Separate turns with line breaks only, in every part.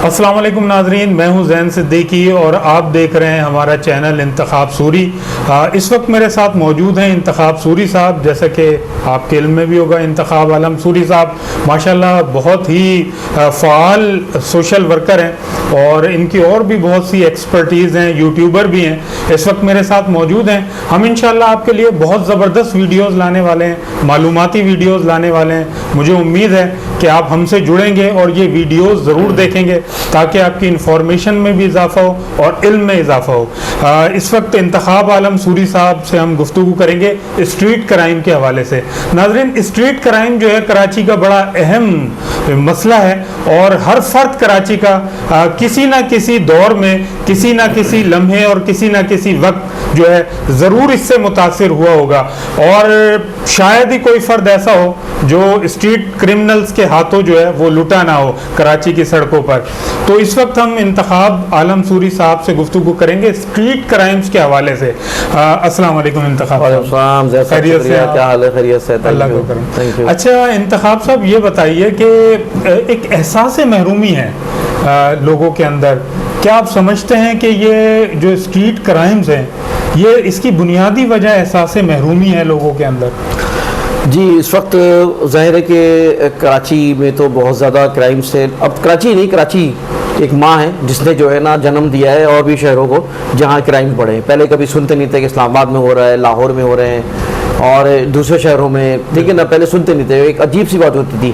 السلام علیکم ناظرین، میں ہوں زین صدیقی اور آپ دیکھ رہے ہیں ہمارا چینل انتخاب سوری۔ اس وقت میرے ساتھ موجود ہیں انتخاب سوری صاحب، جیسا کہ آپ کے علم میں بھی ہوگا انتخاب عالم سوری صاحب ماشاءاللہ بہت ہی فعال سوشل ورکر ہیں اور ان کی اور بھی بہت سی ایکسپرٹیز ہیں، یوٹیوبر بھی ہیں، اس وقت میرے ساتھ موجود ہیں۔ ہم انشاءاللہ آپ کے لیے بہت زبردست ویڈیوز لانے والے ہیں، معلوماتی ویڈیوز لانے والے ہیں۔ مجھے امید ہے کہ آپ ہم سے جڑیں گے اور یہ ویڈیوز ضرور دیکھیں گے تاکہ آپ کی انفارمیشن میں بھی اضافہ ہو اور علم میں اضافہ ہو۔ اس وقت انتخاب عالم سوری صاحب سے ہم گفتگو کریں گے اسٹریٹ کرائم کے حوالے سے۔ ناظرین، اسٹریٹ کرائم جو ہے کراچی کا بڑا اہم مسئلہ ہے اور ہر فرد کراچی کا کسی نہ کسی دور میں کسی نہ کسی لمحے اور کسی نہ کسی وقت جو ہے ضرور اس سے متاثر ہوا ہوگا، اور شاید ہی کوئی فرد ایسا ہو جو اسٹریٹ کرمنلز کے ہاتھوں جو ہے وہ لٹا نہ ہو کراچی کی سڑکوں پر۔ تو اس وقت ہم انتخاب عالم سوری صاحب سے گفتگو کریں گے اسٹریٹ کرائمز کے حوالے سے۔ السلام علیکم انتخاب صاحب، خیریت سے؟
کیا حال ہے؟ خیریت سے،
اللہ کو کرم۔ اچھا انتخاب صاحب، یہ بتائیے کہ ایک احساس محرومی ہے لوگوں کے اندر، کیا آپ سمجھتے ہیں کہ یہ جو اسٹریٹ کرائمز ہیں یہ اس کی بنیادی وجہ احساس محرومی ہے لوگوں کے اندر؟
جی، اس وقت ظاہر ہے کہ کراچی میں تو بہت زیادہ کرائم سے، اب کراچی نہیں، کراچی ایک ماں ہے جس نے جو ہے نا جنم دیا ہے اور بھی شہروں کو جہاں کرائم بڑھے ہیں۔ پہلے کبھی سنتے نہیں تھے کہ اسلام آباد میں ہو رہا ہے، لاہور میں ہو رہے ہیں اور دوسرے شہروں میں، لیکن اب پہلے سنتے نہیں تھے، ایک عجیب سی بات ہوتی تھی،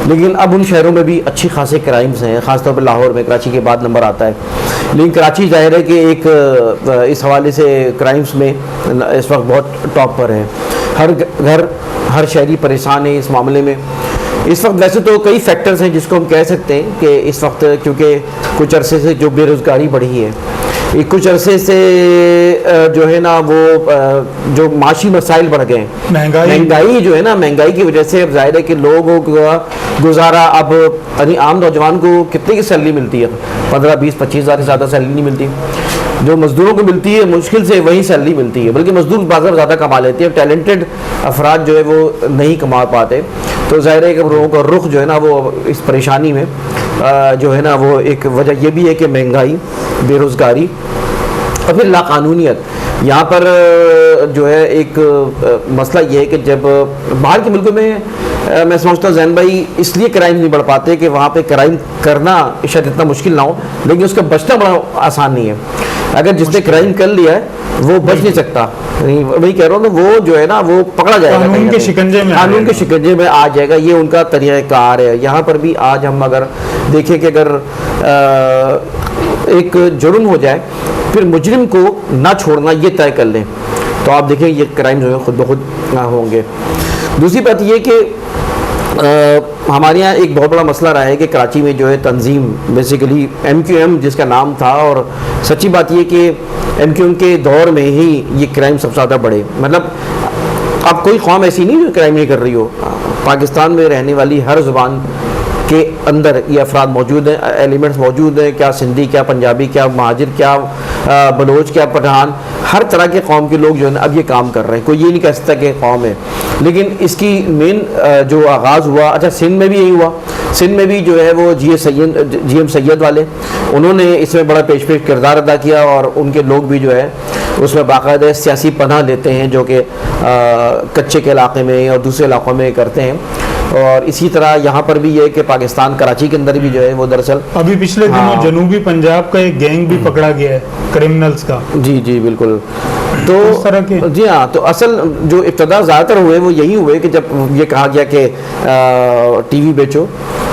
لیکن اب ان شہروں میں بھی اچھی خاصے کرائمز ہیں، خاص طور پہ لاہور میں کراچی کے بعد نمبر آتا ہے۔ لیکن کراچی ظاہر ہے کہ ایک اس حوالے سے کرائمز میں اس وقت بہت ٹاپ پر ہے، ہر گھر ہر شہری پریشان ہے اس معاملے میں۔ اس وقت ویسے تو کئی فیکٹرز ہیں جس کو ہم کہہ سکتے ہیں کہ اس وقت کیونکہ کچھ عرصے سے جو بے روزگاری بڑھی ہے، کچھ عرصے سے جو ہے نا وہ جو معاشی مسائل بڑھ گئے ہیں، مہنگائی جو ہے نا، مہنگائی کی وجہ سے اب ظاہر ہے کہ لوگوں کا گزارا، اب عام نوجوان کو کتنے کی سیلری ملتی ہے؟ 15-20-25 ہزار سے زیادہ سیلری نہیں ملتی۔ جو مزدوروں کو ملتی ہے مشکل سے وہی سیلری ملتی ہے، بلکہ مزدور بازار زیادہ کما لیتے ہیں، ٹیلنٹڈ افراد جو ہے وہ نہیں کما پاتے۔ تو ظاہر ہے کہ لوگوں کا رخ جو ہے نا وہ اس پریشانی میں جو ہے نا وہ ایک وجہ یہ بھی ہے کہ مہنگائی، بے روزگاری اور پھر لاقانونیت۔ یہاں پر جو ہے ایک مسئلہ یہ ہے کہ جب باہر کے ملکوں میں سمجھتا ہوں زین بھائی اس لیے کرائم نہیں بڑھ پاتے کہ وہاں پہ کرائم کرنا شاید اتنا مشکل نہ ہو، لیکن اس کا بچنا بڑا آسان نہیں ہے۔ اگر جس نے کرائم کر لیا ہے وہ بچ نہیں سکتا، وہی کہہ رہا ہوں، وہ جو ہے نا وہ پکڑا جائے گا، قانون کے شکنجے میں آ جائے گا۔ یہ ان کا طریقہ کار ہے۔ یہاں پر بھی آج ہم اگر دیکھیں کہ اگر ایک جرم ہو جائے پھر مجرم کو نہ چھوڑنا یہ طے کر لیں تو آپ دیکھیں یہ کرائم جو ہے خود بخود نہ ہوں گے۔ دوسری بات یہ کہ ہمارے یہاں ایک بہت بڑا مسئلہ رہا ہے کہ کراچی میں جو ہے تنظیم بیسیکلی MQM جس کا نام تھا، اور سچی بات یہ کہ MQM کے دور میں ہی یہ کرائم سب سے زیادہ بڑھے۔ مطلب اب کوئی قوم ایسی نہیں جو کرائم نہیں کر رہی ہو، پاکستان میں رہنے والی ہر زبان کے اندر یہ افراد موجود ہیں، ایلیمنٹس موجود ہیں، کیا سندھی، کیا پنجابی، کیا مہاجر، کیا بلوچ، کیا پٹھان، ہر طرح کے قوم کے لوگ جو ہے نا اب یہ کام کر رہے ہیں۔ کوئی یہ نہیں کہہ سکتا کہ قوم ہے، لیکن اس کی مین جو آغاز ہوا، اچھا سندھ میں بھی یہی ہوا۔ سندھ میں بھی جو ہے وہ جی ایم سید والے انہوں نے اس میں بڑا پیش کردار ادا کیا، اور ان کے لوگ بھی جو ہے اس میں باقاعدہ سیاسی پناہ لیتے ہیں جو کہ کچے کے علاقے میں اور دوسرے علاقوں میں کرتے ہیں۔ اور اسی طرح یہاا پر بھی یہ کہ پاکستان کراچی کے اندر بھی جو ہے وہ دراصل
ابھی پچھلے دنوں جنوبی پنجاب کا ایک گینگ بھی پکڑا گیا ہے کرمنلز کا۔
جی بالکل۔ تو جی ہاں، تو اصل جو ابتدا زیادہ تر ہوئے وہ یہی ہوئے کہ جب یہ کہا گیا کہ ٹی وی بیچو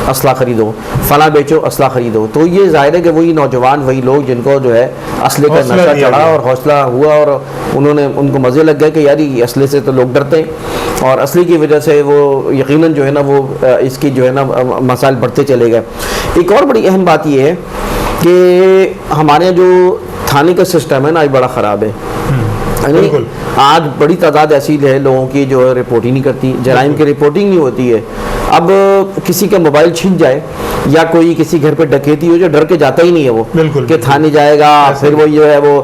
اسلحہ خریدو، فلاں بیچو اسلحہ خریدو، تو یہ ظاہر ہے کہ وہی نوجوان، وہی لوگ جن کو جو ہے اسلحے کا نشہ چڑھا اور حوصلہ ہوا، اور ان کو مزے لگ گئے کہ یار یہ اسلحے سے تو لوگ ڈرتے ہیں، اور اسلحے کی وجہ سے وہ یقیناً جو ہے نا وہ اس کی جو ہے نا مسائل بڑھتے چلے گئے۔ ایک اور بڑی اہم بات یہ ہے کہ ہمارے جو تھانے کا سسٹم ہے نا آج بڑا خراب ہے۔ آج بڑی تعداد ایسی ہے لوگوں کی جو رپورٹ ہی نہیں کرتی، جرائم کی رپورٹنگ نہیں ہوتی ہے، اب کسی کا موبائل چھن جائے یا کوئی کسی گھر پہ ڈکیتی ہو جو ڈر کے جاتا ہی نہیں ہے وہ
بالکل
کہ تھانے جائے گا, پھر وہ جو ہے وہ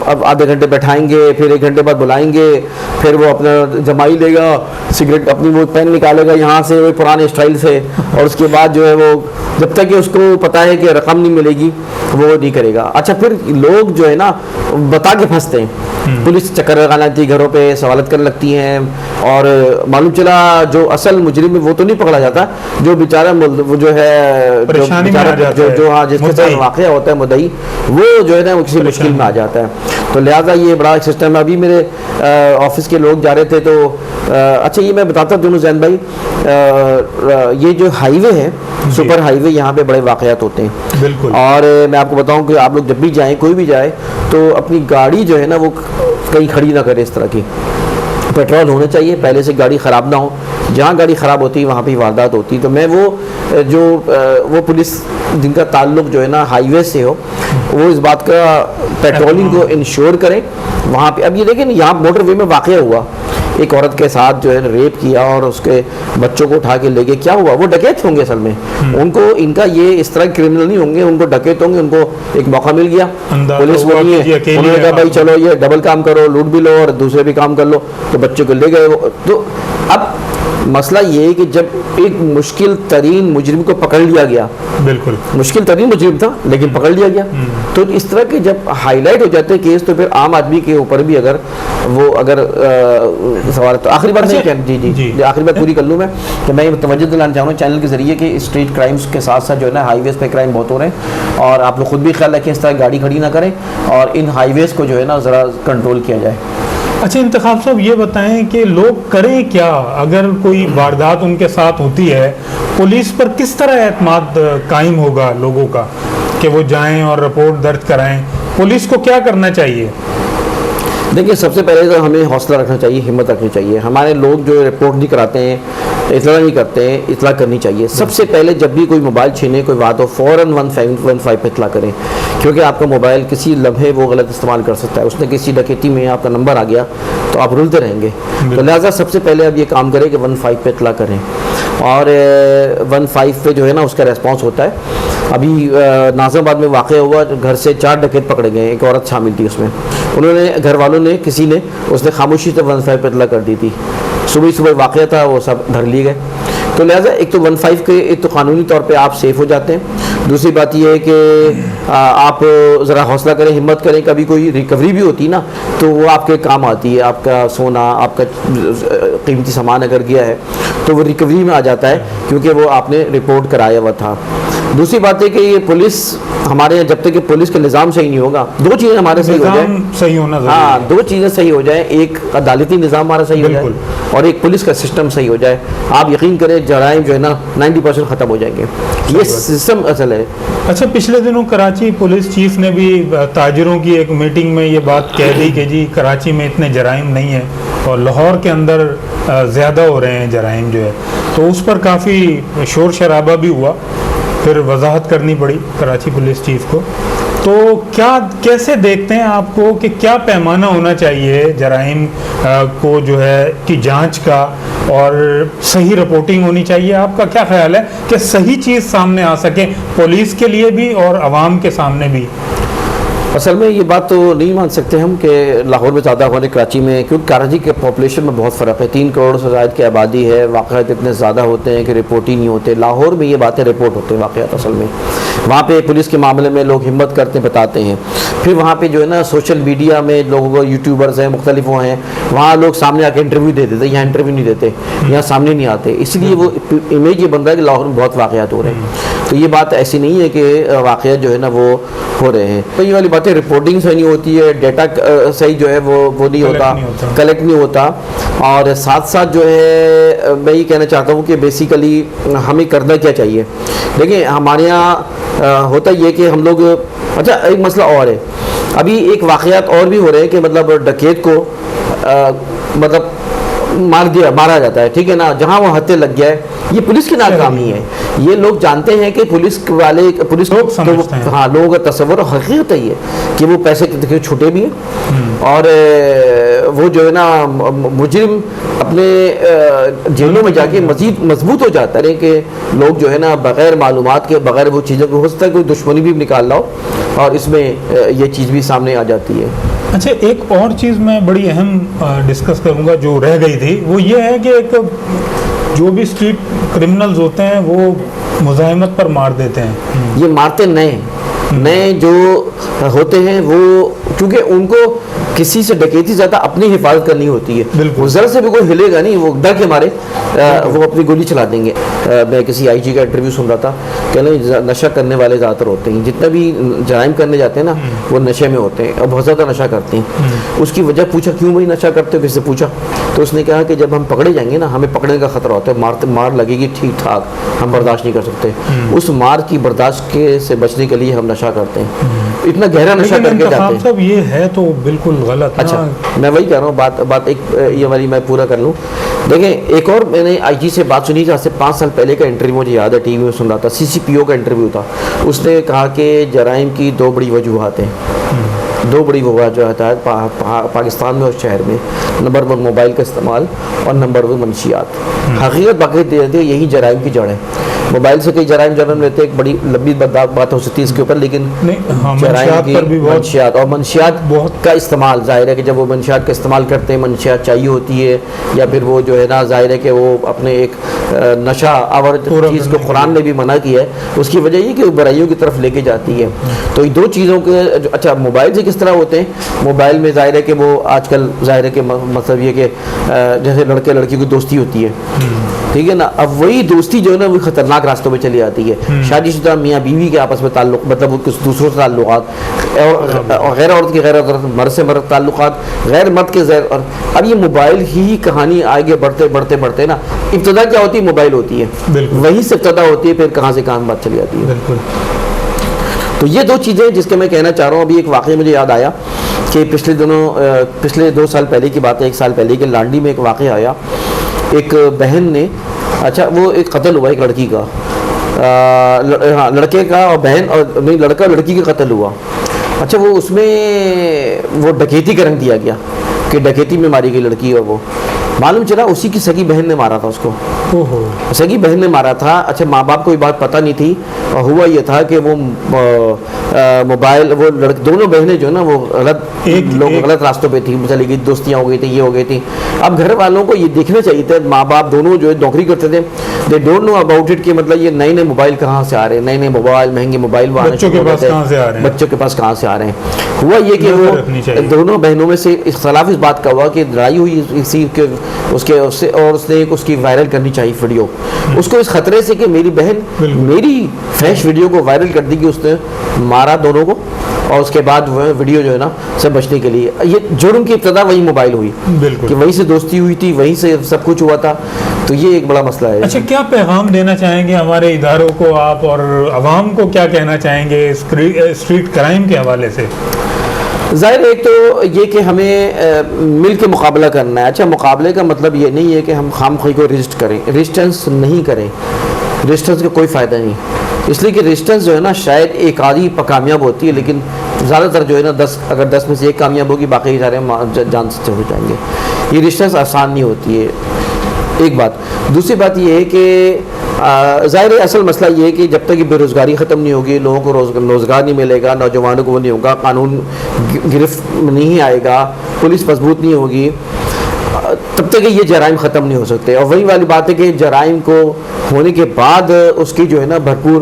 اب آدھے گھنٹے بیٹھائیں گے, پھر 1 گھنٹے بعد بلائیں گے, پھر وہ اپنا جمائی لے گا, سگریٹ اپنی وہ پین نکالے گا یہاں سے وہ پرانے اسٹائل سے, اور اس کے بعد جو ہے وہ جب تک کہ اس کو پتا ہے کہ رقم نہیں ملے گی وہ نہیں کرے گا. اچھا پھر لوگ جو ہے نا بتا کے پھنستے ہیں, پولیس چکر لگانے آتی ہے گھروں پہ, سوالت کرنے لگتی ہیں, اور معلوم چلا جو اصل مجرم ہے وہ تو نہیں پکڑا جاتا, جو بیچارہ وہ جو ہے جو ہاں جس کے ساتھ واقعہ ہوتا ہے مدعی, وہ جو ہے نا وہ کسی مشکل میں آ جاتا ہے. تو لہٰذا یہ بڑا ایک سسٹم ہے. ابھی میرے آفس کے لوگ جا رہے تھے تو اچھا یہ میں بتاتا ہوں دونوں زین بھائی, یہ جو ہائی وے ہے سپر ہائی وے, یہاں پہ بڑے واقعات ہوتے ہیں
بالکل.
اور میں آپ کو بتاؤں کہ آپ لوگ جب بھی جائیں, کوئی بھی جائے, تو اپنی گاڑی جو ہے نا وہ کہیں کھڑی نہ کرے اس طرح کی. پیٹرول ہونا چاہیے, پہلے سے گاڑی خراب نہ ہو, جہاں گاڑی خراب ہوتی ہے وہاں پہ واردات ہوتی. تو میں وہ پولیس جن کا تعلق جو ہے نا ہائی وے سے ہو, وہ اس بات کا پیٹرولنگ کو انشور کریں وہاں پہ. اب یہ دیکھیں یہاں موٹر وے میں واقعہ ہوا, ایک عورت کے ساتھ جو ہے ریپ کیا اور اس کے بچوں کو اٹھا کے لے گئے. کیا ہوا, وہ ڈکیت ہوں گے اصل میں, ان کو ان کا یہ اس طرح کرمنل نہیں ہوں گے, ان کو ڈکیت ہوں گے, ان کو ایک موقع مل گیا, پولیس وہ نہیں ہے, انہوں نے کہا بھائی چلو یہ ڈبل کام کرو, لوٹ بھی لو اور دوسرے بھی کام کر لو, تو بچوں کو لے گئے. تو اب مسئلہ یہ ہے کہ جب ایک مشکل ترین مجرم کو پکڑ لیا گیا, بالکل مشکل ترین مجرم تھا لیکن پکڑ لیا گیا, تو اس طرح کے جب ہائی لائٹ ہو جاتے ہیں کیس, تو پھر عام آدمی کے اوپر بھی اگر سوال. تو آخری بات نہیں, جی آخری بات پوری کر لوں میں, کہ میں یہ توجہ دلانا چاہوں گا چینل کے ذریعے کہ اسٹریٹ کرائمز کے ساتھ ساتھ جو ہے نا ہائی ویز پہ کرائم بہت ہو رہے ہیں, اور آپ لوگ خود بھی خیال رکھیں اس طرح گاڑی کھڑی نہ کریں, اور ان ہائی ویز کو جو ہے نا ذرا کنٹرول کیا جائے.
اچھا انتخاب صاحب یہ بتائیں کہ لوگ کریں کیا اگر کوئی واردات ان کے ساتھ ہوتی ہے, پولیس پر کس طرح اعتماد قائم ہوگا لوگوں کا کہ وہ جائیں اور رپورٹ درج کرائیں؟ پولیس کو کیا کرنا چاہیے؟
دیکھیے سب سے پہلے تو ہمیں حوصلہ رکھنا چاہیے, ہمت رکھنی چاہیے. ہمارے لوگ جو رپورٹ نہیں کراتے ہیں, اطلاع نہیں کرتے ہیں, اطلاع کرنی چاہیے. سب سے پہلے جب بھی کوئی موبائل چھینے, کوئی بات ہو, فوراً 115 پہ اطلاع کریں, کیونکہ آپ کا موبائل کسی لمحے وہ غلط استعمال کر سکتا ہے. اس نے کسی ڈکیتی میں آپ کا نمبر آ گیا تو آپ رلتے رہیں گے. تو لہٰذا سب سے پہلے اب یہ کام کریں کہ 15 پہ اطلاع کریں, اور 15 پہ جو ہے نا اس کا ریسپانس ہوتا ہے. ابھی ناظم آباد میں واقع ہوا, گھر سے 4 ڈکیت پکڑے گئے, ایک عورت شامل تھی اس میں. انہوں نے گھر والوں نے کسی نے اس نے خاموشی سے 15 پہ اطلاع کر دی تھی. صبح واقعہ تھا, وہ سب دھر لیے گئے. تو لہٰذا ایک تو 15 کے ایک تو قانونی طور پہ آپ سیف ہو جاتے ہیں. دوسری بات یہ ہے کہ آپ ذرا حوصلہ کریں, ہمت کریں. کبھی کوئی ریکوری بھی ہوتی نا تو وہ آپ کے کام آتی ہے. آپ کا سونا, آپ کا قیمتی سامان اگر گیا ہے تو وہ ریکوری میں آ جاتا ہے, کیونکہ وہ آپ نے رپورٹ کرایا ہوا تھا. دوسری بات ہے کہ یہ پولیس ہمارے یہاں جب تک کہ پولیس کا نظام صحیح نہیں ہوگا, 2 چیزیں ہمارے صحیح ہو جائیں, ہاں 2 چیزیں صحیح ہو جائیں, ایک عدالتی نظام ہمارا صحیح ہو جائے اور ایک پولیس کا سسٹم صحیح ہو جائے, آپ یقین کریں جرائم جو ہے نا 90% ختم ہو جائیں گے. یہ سسٹم اصل ہے.
اچھا پچھلے دنوں کراچی پولیس چیف نے بھی تاجروں کی ایک میٹنگ میں یہ بات کہہ دی کہ جی کراچی میں اتنے جرائم نہیں ہیں اور لاہور کے اندر زیادہ ہو رہے ہیں جرائم جو ہے, تو اس پر کافی شور شرابہ بھی ہوا, پھر وضاحت کرنی پڑی کراچی پولیس چیف کو. تو کیسے دیکھتے ہیں آپ کو کہ کیا پیمانہ ہونا چاہیے جرائم کو جو ہے کی جانچ کا, اور صحیح رپورٹنگ ہونی چاہیے؟ آپ کا کیا خیال ہے کہ صحیح چیز سامنے آ سکے پولیس کے لیے بھی اور عوام کے سامنے بھی؟
اصل میں یہ بات تو نہیں مان سکتے ہم کہ لاہور میں زیادہ ہونے کراچی میں, کیونکہ کراچی کے پاپولیشن میں بہت فرق ہے. 3 کروڑ سے زائد کی آبادی ہے, واقعات اتنے زیادہ ہوتے ہیں کہ رپورٹ ہی نہیں ہوتے. لاہور میں یہ باتیں رپورٹ ہوتے ہیں واقعات. اصل میں وہاں پہ پولیس کے معاملے میں لوگ ہمت کرتے بتاتے ہیں. پھر وہاں پہ جو ہے نا سوشل میڈیا میں لوگوں کو یوٹیوبرز ہیں, مختلف وہ ہیں, وہاں لوگ سامنے آ کے انٹرویو دے دیتے. یہاں انٹرویو نہیں دیتے, یہاں سامنے نہیں آتے, اس لیے وہ امیج یہ بن رہا ہے کہ لاہور میں بہت واقعات ہو رہے ہیں. تو یہ بات ایسی نہیں ہے کہ واقعات جو ہے نا وہ ہو رہے ہیں. تو یہ والی باتیں رپورٹنگ صحیح نہیں ہوتی ہے, ڈیٹا صحیح جو ہے وہ نہیں ہوتا, کلیکٹ نہیں ہوتا. اور ساتھ ساتھ جو ہے میں یہ کہنا چاہتا ہوں کہ بیسیکلی ہمیں کرنا کیا چاہیے. دیکھیں ہمارے یہاں ہوتا یہ کہ ہم لوگ, اچھا ایک مسئلہ اور ہے, ابھی ایک واقعات اور بھی ہو رہے ہیں کہ مطلب ڈکیت کو مطلب مارا جاتا ہے, ٹھیک ہے نا, جہاں وہ ہتھے لگ گیا ہے. یہ پولیس کی ناکامی ہے. یہ لوگ جانتے ہیں کہ پولیس والے لوگوں کا تصور حقیقت ہے یہ کہ وہ پیسے چھوٹے بھی ہیں, اور وہ جو ہے نا مجرم اپنے جیلوں میں جا کے مزید مضبوط ہو جاتا ہے کہ لوگ جو ہے نا بغیر معلومات کے بغیر وہ چیزوں کو ہو سکتا ہے کوئی دشمنی بھی نکال لاؤ اور اس میں یہ چیز بھی سامنے آ جاتی ہے.
اچھا ایک اور چیز میں بڑی اہم ڈسکس کروں گا جو رہ گئی تھی وہ یہ ہے کہ ایک جو بھی اسٹریٹ کرمنلز ہوتے ہیں وہ مزاحمت پر مار دیتے ہیں.
یہ مارتے نئے جو ہوتے ہیں وہ کیونکہ ان کو کسی سے ڈکیتی زیادہ اپنی حفاظت کرنی ہوتی ہے. وہ ذرا سے بھی کوئی ہلے گا نہیں وہ ڈر کے مارے وہ اپنی گولی چلا دیں گے. میں کسی آئی جی کا انٹرویو سن رہا تھا کہ نشہ کرنے والے زیادہ تر ہوتے ہیں جتنا بھی جرائم کرنے جاتے ہیں نا وہ نشے میں ہوتے ہیں اور بہت زیادہ نشہ کرتے ہیں. اس کی وجہ پوچھا کیوں بھائی نشہ کرتے ہو کسی سے پوچھا تو اس نے کہا کہ جب ہم پکڑے جائیں گے نا ہمیں پکڑنے کا خطرہ ہوتا ہے مار لگے گی ٹھیک ٹھاک ہم برداشت نہیں کر سکتے اس مار کی برداشت سے بچنے کے لیے ہم نشہ کرتے ہیں. اتنا گہرا نشہ کر کے جاتے ہیں.
صاحب یہ ہے تو بالکل غلط.
اچھا میں وہی کہہ رہا ہوں بات ایک یہ والی میں پورا کر لوں. دیکھیں ایک اور میں نے آئی جی سے بات سنی تھی آج سے 5 سال پہلے کا انٹرویو مجھے یاد ہے ٹی وی میں سن رہا تھا سی سی پی او کا انٹرویو تھا. اس نے کہا کہ جرائم کی 2 بڑی وجوہات ہیں 2 بڑی وجوہات ہیں پاکستان میں اور شہر میں. نمبر 1 موبائل کا استعمال اور نمبر 2 منشیات. حقیقت باقی دیتے یہی جرائم کی جڑ ہے. موبائل سے کئی جرائم جنم لیتے ایک بڑی لمبی بات ہو سکتی ہے اس کے اوپر لیکن جرائم کی منشیات اور منشیات کا استعمال ظاہر ہے کہ جب وہ منشیات کا استعمال کرتے ہیں منشیات چاہیے ہوتی ہے یا پھر وہ جو ہے نا ظاہر ہے کہ وہ اپنے ایک نشہ آور چیز کو قرآن نے بھی منع کیا ہے اس کی وجہ یہ کہ وہ برائیوں کی طرف لے کے جاتی ہے. تو یہ 2 چیزوں کے اچھا موبائل سے کس طرح ہوتے ہیں. موبائل میں ظاہر ہے کہ وہ آج کل ظاہر ہے کہ مطلب یہ کہ جیسے لڑکے لڑکی کی دوستی ہوتی ہے ٹھیک ہے نا. اب وہی دوستی جو ہے نا وہ خطرناک راستوں پہ چلی آتی ہے. شادی شدہ میاں بیوی کے آپس میں تعلق مطلب کچھ دوسروں سے تعلقات اور غیر عورت کے غیر عورت مرد سے مرد تعلقات غیر مرد کے غیر. اور اب یہ موبائل ہی کہانی آگے بڑھتے نا ابتدا کیا ہوتی ہے موبائل ہوتی ہے وہیں سے ابتدا ہوتی ہے پھر کہاں سے کہاں بات چلی جاتی ہے. تو یہ 2 چیزیں جس کے میں کہنا چاہ رہا ہوں. ابھی ایک واقعہ مجھے یاد آیا کہ پچھلے 2 سال پہلے کی بات ہے 1 سال پہلے کہ لانڈی میں ایک واقعہ آیا. ایک بہن نے اچھا وہ ایک قتل ہوا ایک لڑکی کا لڑکے کا اور بہن اور نہیں لڑکا لڑکی کا قتل ہوا. اچھا وہ اس میں وہ ڈکیتی کا رنگ دیا گیا کہ ڈکیتی میں ماری گئی لڑکی اور وہ معلوم چلا اسی کی سگی بہن نے مارا تھا اس کو. سگی بہن نے مارا تھا. اچھا ماں باپ کو یہ بات پتہ نہیں تھی اور ہوا یہ تھا کہ وہ موبائل وہ دونوں بہنیں جو ہے نا وہ غلط راستوں پہ تھی چلی گئی دوستیاں ہو گئی تھی یہ ہو گئی تھی. اب گھر والوں کو یہ دیکھنا چاہیے تھا ماں باپ دونوں جو ہے نوکری کرتے تھے they don't know about it کہ مطلب یہ نئے موبائل کہاں سے آ رہے ہیں نئے موبائل مہنگے موبائل بچوں کے پاس کہاں سے آ رہے ہیں. ہوا یہ کہ وہ دونوں بہنوں میں سے اختلاف اس بات کا ہوا کہ لڑائی ہوئی اسی کے اس نے اس کی وائرل کرنی چاہیے ویڈیو. اس کو اس خطرے سے کہ میری بہن میری فیش ویڈیو کو وائرل کر دی کہ اس نے مارا دونوں کو اور اس کے بعد وہ ویڈیو جو ہے نا سے بچنے کے لیے یہ جرم کی ابتدا وہی موبائل ہوئی کہ وہیں سے دوستی ہوئی تھی وہیں سے سب کچھ ہوا تھا. تو یہ ایک بڑا مسئلہ ہے.
اچھا کیا پیغام دینا چاہیں گے ہمارے اداروں کو آپ اور عوام کو کیا کہنا چاہیں گے اسٹریٹ کرائم کے حوالے سے.
ظاہر ایک تو یہ کہ ہمیں مل کے مقابلہ کرنا ہے. اچھا مقابلے کا مطلب یہ نہیں ہے کہ ہم خام خواہی کو رجسٹ کریں رجسٹنس نہیں کریں. رجسٹنس کا کوئی فائدہ نہیں اس لیے کہ رجسٹنس جو ہے نا شاید ایک آدھی کامیاب ہوتی ہے لیکن زیادہ تر جو ہے نا 10 میں سے 1 کامیاب ہوگی باقی سارے جان سے ہو جائیں گے. یہ رجسٹنس آسان نہیں ہوتی ہے ایک بات. دوسری بات یہ ہے کہ ظاہر اصل مسئلہ یہ ہے کہ جب تک یہ بے روزگاری ختم نہیں ہوگی لوگوں کو روزگار نہیں ملے گا نوجوانوں کو وہ نہیں ہوگا قانون گرفت نہیں آئے گا پولیس مضبوط نہیں ہوگی تب تک یہ جرائم ختم نہیں ہو سکتے. اور وہی والی بات ہے کہ جرائم کو ہونے کے بعد اس کی جو ہے نا بھرپور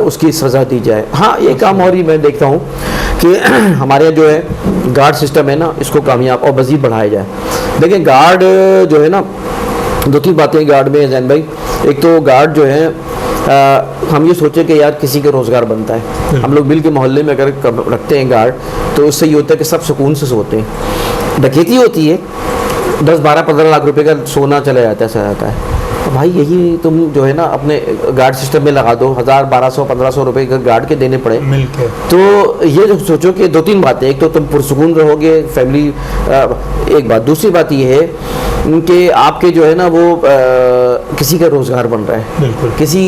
اس کی سزا دی جائے. ہاں یہ کام اور ہی میں دیکھتا ہوں کہ ہمارے یہاں جو ہے گارڈ سسٹم ہے نا اس کو کامیاب اور مزید بڑھایا جائے. دیکھیں گارڈ جو ہے نا 2-3 باتیں گارڈ میں زین بھائی. ایک تو گارڈ جو ہے ہم یہ سوچیں کہ یار کسی کا روزگار بنتا ہے ہم لوگ مل کے محلے میں اگر رکھتے ہیں گارڈ تو اس سے یہ ہوتا ہے کہ سب سکون سے سوتے ہیں. ڈکیتی ہوتی ہے 10-12-15 لاکھ روپے کا سونا چلا جاتا ہے بھائی یہی تم جو ہے نا اپنے گارڈ سسٹم میں لگا دو, 1000 1200 1500 روپے کا گارڈ کے دینے پڑے
مل کے,
تو یہ جو سوچو کہ 2-3 باتیں, ایک تو تم پرسکون رہو گے فیملی, ایک بات, دوسری بات یہ ہے کہ آپ کے جو ہے نا وہ کسی کا روزگار بن رہا ہے,
بالکل
کسی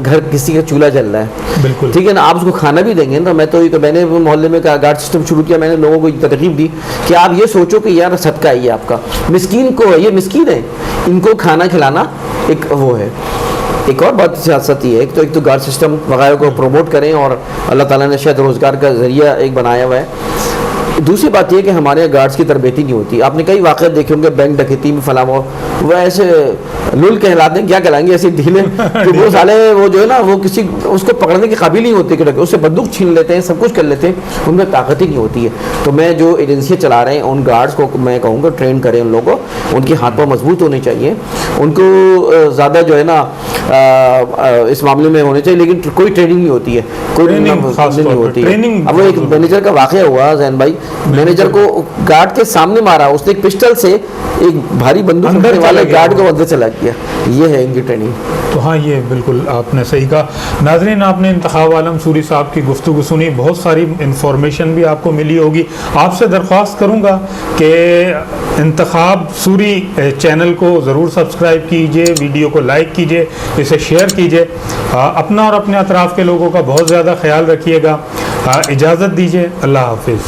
گھر کسی کا چولہا جل رہا ہے,
بالکل
ٹھیک ہے نا, آپ اس کو کھانا بھی دیں گے نا. میں نے محلے میں گارڈ سسٹم شروع کیا, میں نے لوگوں کو ترغیب دی کہ آپ یہ سوچو کہ یار صدقہ ہے یہ آپ کا, مسکین کو ہے, یہ مسکین ہے, ان کو کھانا کھلانا ایک وہ ہے. ایک اور بات سیاست یہ ہے, ایک تو گارڈ سسٹم وغیرہ کو پروموٹ کریں, اور اللہ تعالیٰ نے شاید روزگار کا ذریعہ ایک بنایا ہوا ہے. دوسری بات یہ ہے کہ ہمارے یہاں گارڈز کی تربیت ہی نہیں ہوتی. آپ نے کئی واقعات دیکھے ہوں گے بینک ڈکیتی میں فلاں, وہ ایسے لول کہلاتے ہیں, کیا کہلائیں گے, ایسے ڈھیلے کہ وہ سالے وہ جو ہے نا وہ کسی اس کو پکڑنے کے قابل نہیں ہوتے, کہ اس سے بندوق چھین لیتے ہیں, سب کچھ کر لیتے ہیں, ان میں طاقت ہی نہیں ہوتی ہے. تو میں جو ایجنسیاں چلا رہے ہیں ان گارڈز کو میں کہوں گا ٹرین کریں ان لوگوں کو, ان کی ہاتھ پاؤں مضبوط ہونے چاہیے, ان کو زیادہ جو ہے نا اس معاملے میں ہونے چاہیے, لیکن کوئی ٹریننگ نہیں ہوتی ہے, کوئی نہیں ہوتی ہے. اب وہ ایک مینیجر کا واقعہ ہوا زین بھائی, مینیجر کو گارڈ کے سامنے مارا, اس نے ایک پسٹل سے ایک بھاری بندوق رکھنے والے گارڈ کو اندر چلا گیا. یہ ہے ان کی ٹریننگ.
تو ہاں یہ بالکل آپ نے صحیح کہا. ناظرین, آپ نے انتخاب عالم سوری صاحب کی گفتگو سنی, بہت ساری انفارمیشن بھی آپ کو ملی ہوگی. آپ سے درخواست کروں گا کہ انتخاب سوری چینل کو ضرور سبسکرائب کیجئے, ویڈیو کو لائک کیجئے, اسے شیئر کیجئے, اپنا اور اپنے اطراف کے لوگوں کا بہت زیادہ خیال رکھیے گا. اجازت دیجئے, اللہ حافظ.